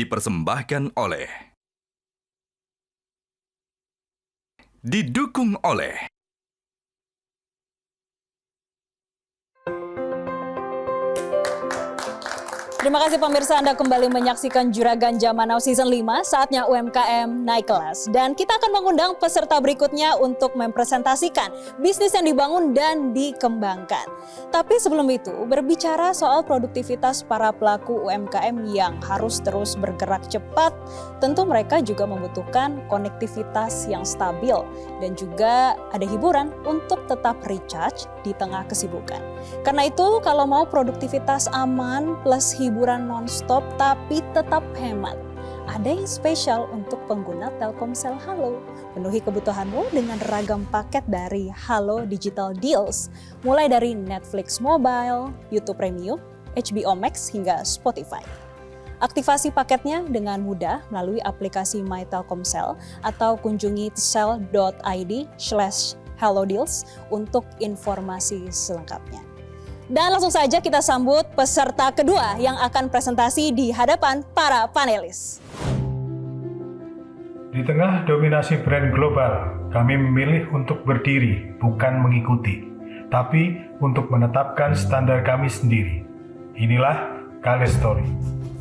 dipersembahkan oleh, didukung oleh Terima kasih pemirsa, Anda kembali menyaksikan Juragan Zaman Now Season 5, saatnya UMKM naik kelas. Dan kita akan mengundang peserta berikutnya untuk mempresentasikan bisnis yang dibangun dan dikembangkan. Tapi sebelum itu, berbicara soal produktivitas para pelaku UMKM yang harus terus bergerak cepat, tentu mereka juga membutuhkan konektivitas yang stabil dan juga ada hiburan untuk tetap recharge di tengah kesibukan. Karena itu, kalau mau produktivitas aman plus hiburan non-stop tapi tetap hemat, ada yang spesial untuk pengguna Telkomsel Halo. Penuhi kebutuhanmu dengan ragam paket dari Halo Digital Deals, mulai dari Netflix Mobile, YouTube Premium, HBO Max hingga Spotify. Aktivasi paketnya dengan mudah melalui aplikasi My Telkomsel atau kunjungi telkomsel.id/halodeals untuk informasi selengkapnya. Dan langsung saja kita sambut peserta kedua yang akan presentasi di hadapan para panelis. Di tengah dominasi brand global, kami memilih untuk berdiri, bukan mengikuti, tapi untuk menetapkan standar kami sendiri. Inilah Kalestory.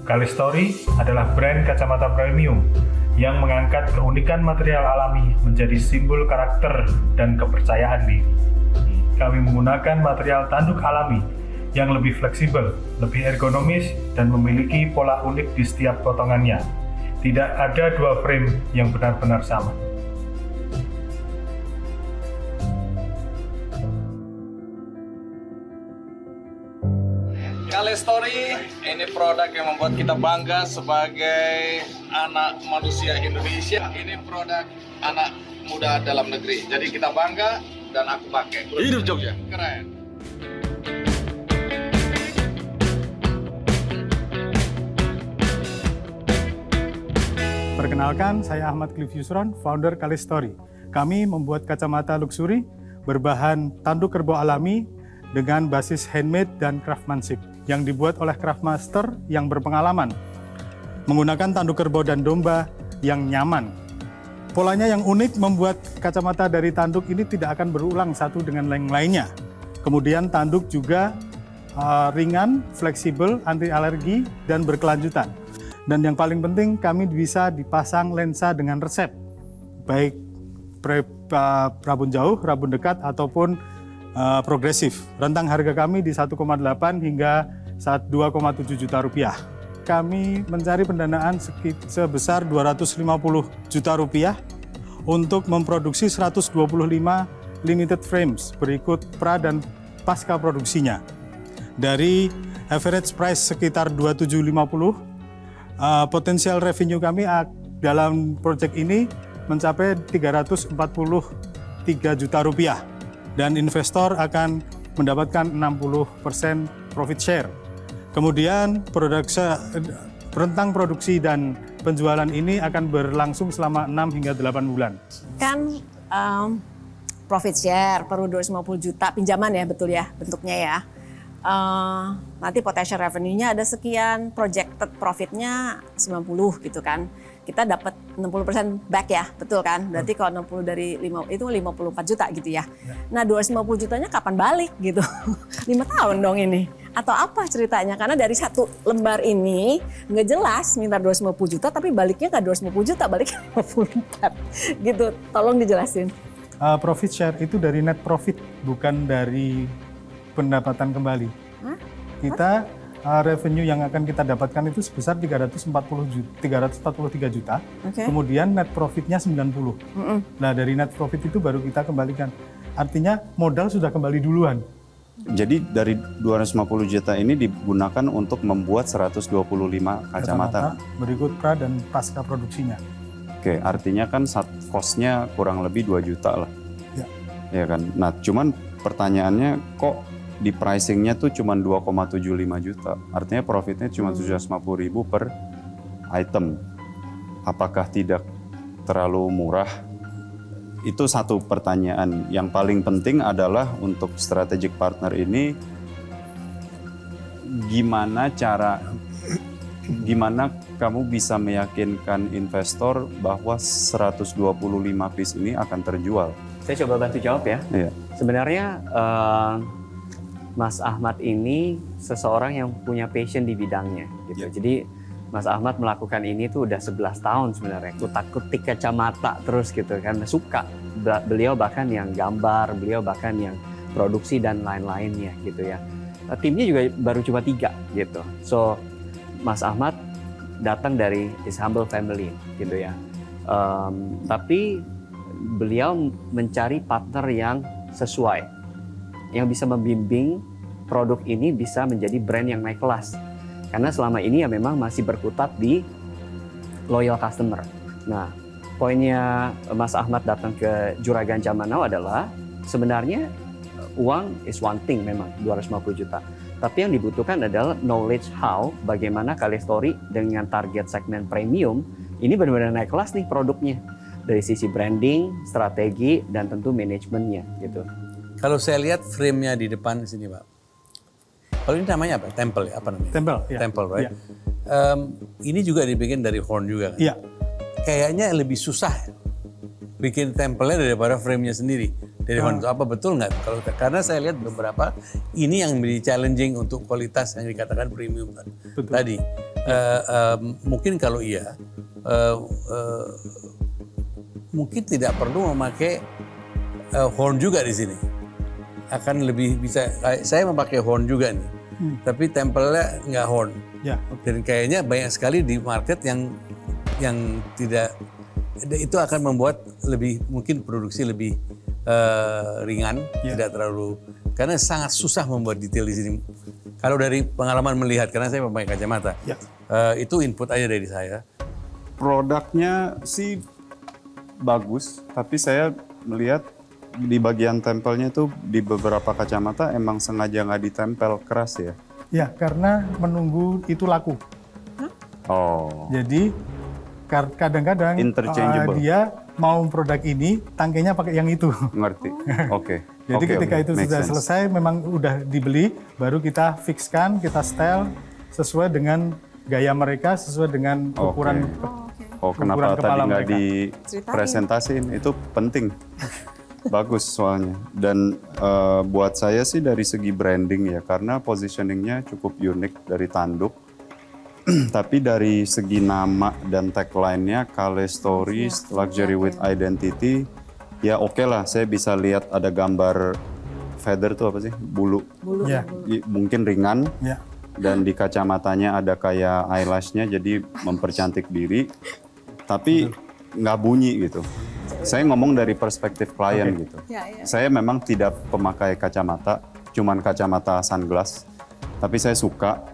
Kalestory adalah brand kacamata premium yang mengangkat keunikan material alami menjadi simbol karakter dan kepercayaan diri. Kami menggunakan material tanduk alami yang lebih fleksibel, lebih ergonomis, dan memiliki pola unik di setiap potongannya. Tidak ada dua frame yang benar-benar sama. Kalestory ini produk yang membuat kita bangga sebagai anak manusia Indonesia. Ini produk anak muda dalam negeri. Jadi kita bangga dan aku pakai. Hidup Jogja. Keren. Perkenalkan, saya Ahmad Cliff Yusron, founder Kalestory. Kami membuat kacamata luxury berbahan tanduk kerbau alami dengan basis handmade dan craftsmanship yang dibuat oleh craftmaster yang berpengalaman menggunakan tanduk kerbau dan domba yang nyaman. Polanya yang unik membuat kacamata dari tanduk ini tidak akan berulang satu dengan yang lainnya. Kemudian tanduk juga ringan, fleksibel, anti alergi, dan berkelanjutan. Dan yang paling penting, kami bisa dipasang lensa dengan resep, baik rabun jauh, rabun dekat, ataupun progresif. Rentang harga kami di 1,8 hingga 2,7 juta rupiah. Kami mencari pendanaan sebesar 250 juta rupiah untuk memproduksi 125 limited frames berikut pra dan pasca produksinya. Dari average price sekitar 2750, potensial revenue kami dalam proyek ini mencapai 343 juta rupiah dan investor akan mendapatkan 60% profit share. Kemudian rentang produksi dan penjualan ini akan berlangsung selama 6 hingga 8 bulan. Kan profit share perlu 250 juta pinjaman ya, betul ya bentuknya ya. Nanti potential revenue-nya ada sekian, projected profit-nya 90 gitu kan. Kita dapat 60% back ya, betul kan? Berarti kalau 60 dari 5 itu 54 juta gitu ya. Nah 250 jutanya kapan balik gitu? 5 tahun dong ini. Atau apa ceritanya? Karena dari satu lembar ini nggak jelas minta 250 juta tapi baliknya nggak 250 juta, baliknya 54 gitu. Tolong dijelasin. Profit share itu dari net profit, bukan dari pendapatan kembali. Hah? Kita revenue yang akan kita dapatkan itu sebesar 343 juta. Okay. Kemudian net profitnya 90. Nah dari net profit itu baru kita kembalikan. Artinya modal sudah kembali duluan. Jadi dari 250 juta ini digunakan untuk membuat 125 kacamata. Berikut pra dan pasca produksinya. Oke, artinya kan cost-nya kurang lebih 2 juta lah. Ya. Ya kan. Nah, cuman pertanyaannya kok di pricing-nya tuh cuma 2,75 juta. Artinya profitnya cuma 750.000 per item. Apakah tidak terlalu murah? Itu satu pertanyaan. Yang paling penting adalah untuk strategic partner ini gimana cara gimana kamu bisa meyakinkan investor bahwa 125 piece ini akan terjual? Saya coba bantu jawab ya. Iya. Sebenarnya Mas Ahmad ini seseorang yang punya passion di bidangnya gitu. Yeah. Jadi Mas Ahmad melakukan ini tuh udah 11 tahun sebenarnya. Kutak-kutik kacamata terus gitu kan, suka. Beliau bahkan yang gambar, beliau bahkan yang produksi dan lain-lainnya gitu ya. Timnya juga baru cuma 3 gitu. So Mas Ahmad datang dari his humble family gitu ya. Tapi beliau mencari partner yang sesuai, yang bisa membimbing produk ini bisa menjadi brand yang naik kelas. Karena selama ini ya memang masih berkutat di loyal customer. Nah, poinnya Mas Ahmad datang ke Juragan Jamanau adalah sebenarnya uang is one thing memang 250 juta. Tapi yang dibutuhkan adalah knowledge how, bagaimana Kalestori dengan target segmen premium ini benar-benar naik kelas nih produknya. Dari sisi branding, strategi, dan tentu manajemennya gitu. Kalau saya lihat frame-nya di depan sini, Pak. Kalau ini namanya apa? Temple ya? Apa namanya? Temple, ya. Temple, right? Ya. Ini juga dibikin dari horn juga kan? Iya. Kayaknya lebih susah bikin temple-nya daripada frame-nya sendiri. Dari horn. Apa betul nggak? Karena saya lihat beberapa, ini yang menjadi challenging untuk kualitas yang dikatakan premium tadi. Mungkin kalau iya, mungkin tidak perlu memakai horn juga di sini. Akan lebih bisa, saya memakai horn juga nih, tapi temple-nya nggak horn. Ya. Dan kayaknya banyak sekali di market yang tidak, itu akan membuat lebih mungkin produksi lebih ringan, tidak terlalu, karena sangat susah membuat detail di sini. Kalau dari pengalaman melihat, karena saya memakai kacamata, itu input aja dari saya. Produknya sih bagus, tapi saya melihat di bagian tempelnya tuh di beberapa kacamata emang sengaja nggak ditempel keras ya. Ya, karena menunggu itu laku. Oh. Jadi kadang-kadang Interchangeable. dia mau produk ini, tangkainya pakai yang itu. Ngerti. Oke. Jadi Oke, ketika oke. itu Make sudah sense. selesai, memang udah dibeli, baru kita fixkan, kita style sesuai dengan gaya mereka, sesuai dengan ukuran. Oh, kenapa ukuran tadi kepala nggak mereka. dipresentasiin? Itu penting. Bagus soalnya. Dan buat saya sih dari segi branding ya, karena positioningnya cukup unik dari tanduk. Tapi dari segi nama dan tagline-nya, Kalestori Luxury with Identity, ya oke lah, saya bisa lihat ada gambar feather tuh apa sih? Bulu. Ya, Mungkin ringan. ya. Dan di kacamatanya ada kayak eyelash-nya, jadi mempercantik diri. Tapi nggak bunyi gitu. Saya ngomong dari perspektif klien gitu. Saya memang tidak pemakai kacamata, cuman kacamata sunglass. Tapi saya suka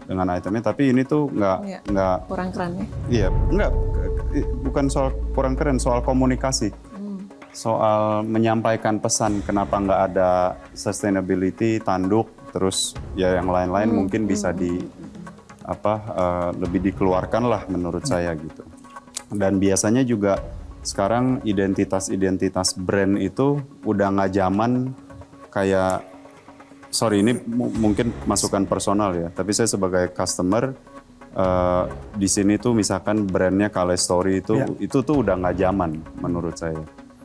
dengan itemnya. Tapi ini tuh nggak Kurang keren ya. Iya, bukan soal kurang keren, soal komunikasi. Soal menyampaikan pesan kenapa nggak ada sustainability, tanduk, terus ya yang lain-lain mungkin bisa lebih dikeluarkan lah menurut saya gitu. Dan biasanya juga sekarang identitas brand itu udah nggak zaman kayak, sorry ini mungkin masukan personal ya, tapi saya sebagai customer di sini tuh misalkan brandnya Kalestori itu tuh udah nggak zaman menurut saya.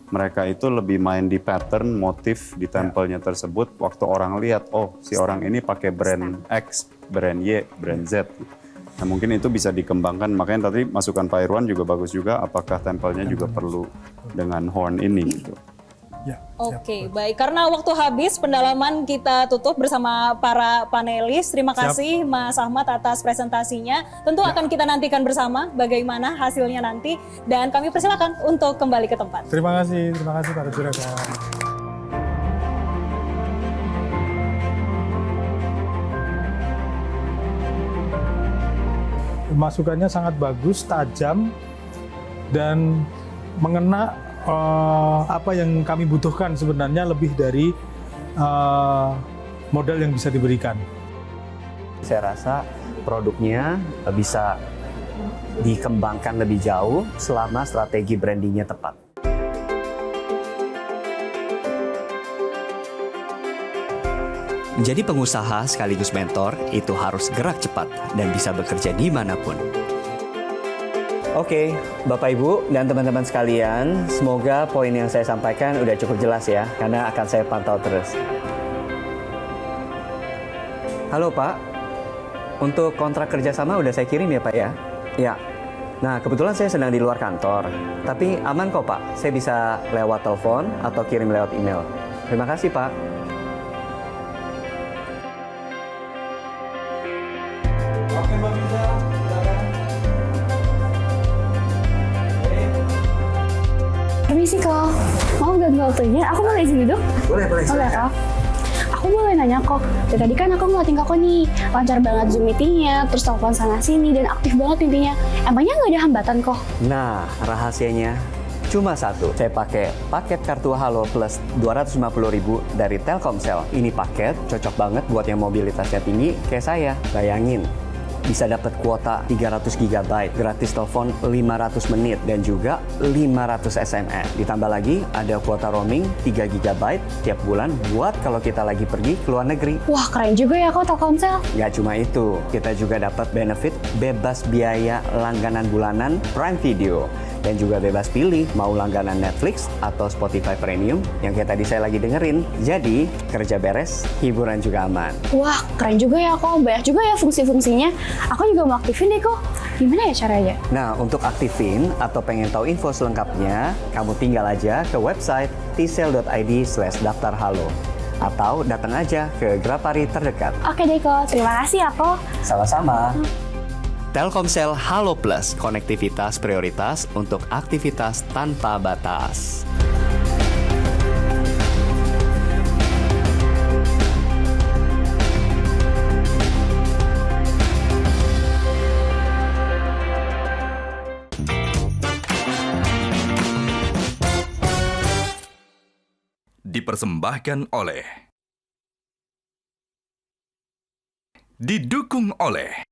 Mereka itu lebih main di pattern, motif di tempelnya tersebut. Waktu orang lihat, oh si orang ini pakai brand X, brand Y, brand Z. Nah mungkin itu bisa dikembangkan. Makanya tadi masukan Pak Irwan juga bagus juga. Apakah tempelnya juga perlu dengan horn ini gitu. Ya, Oke, baik. Karena waktu habis, pendalaman kita tutup bersama para panelis. Terima kasih Mas Ahmad atas presentasinya. Tentu akan kita nantikan bersama bagaimana hasilnya nanti. Dan kami persilakan untuk kembali ke tempat. Terima kasih para juragan. Masukannya sangat bagus, tajam, dan mengena apa yang kami butuhkan sebenarnya lebih dari modal yang bisa diberikan. Saya rasa produknya bisa dikembangkan lebih jauh selama strategi brandingnya tepat. Menjadi pengusaha sekaligus mentor itu harus gerak cepat dan bisa bekerja dimanapun. Oke, Bapak Ibu dan teman-teman sekalian, semoga poin yang saya sampaikan udah cukup jelas ya, karena akan saya pantau terus. Halo Pak, untuk kontrak kerjasama udah saya kirim ya Pak ya? Ya. Nah, kebetulan saya sedang di luar kantor, tapi aman kok Pak, saya bisa lewat telepon atau kirim lewat email. Terima kasih Pak. Permisi kok, mau ganggu waktunya? Aku boleh izin duduk? Boleh. Boleh kok. Aku boleh nanya kok, dari tadi kan aku ngeliatin kok nih, lancar banget Zoom meetingnya, terus telepon sana-sini, dan aktif banget intinya. Emangnya nggak ada hambatan kok? Nah, rahasianya cuma satu. Saya pakai paket kartu Halo Plus 250.000 dari Telkomsel. Ini paket cocok banget buat yang mobilitasnya tinggi kayak saya. Bayangin, bisa dapat kuota 300 GB, gratis telepon 500 menit, dan juga 500 SMS. Ditambah lagi ada kuota roaming 3 GB tiap bulan buat kalau kita lagi pergi ke luar negeri. Wah keren juga ya kok Telkomsel. Gak cuma itu, kita juga dapat benefit bebas biaya langganan bulanan Prime Video. Dan juga bebas pilih mau langganan Netflix atau Spotify Premium yang kayak tadi saya lagi dengerin. Jadi, kerja beres, hiburan juga aman. Wah keren juga ya kok, banyak juga ya fungsi-fungsinya. Aku juga mau aktifin deh kok. Gimana ya caranya? Nah, untuk aktifin atau pengen tahu info selengkapnya, kamu tinggal aja ke website tcell.id/daftarhalo. Atau datang aja ke Grapari terdekat. Oke deh kok, terima kasih ya kok. Sama-sama. Telkomsel Halo Plus, konektivitas prioritas untuk aktivitas tanpa batas. Dipersembahkan oleh, didukung oleh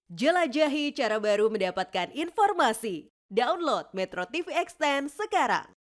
Jelajahi cara baru mendapatkan informasi. Download Metro TV Extend sekarang.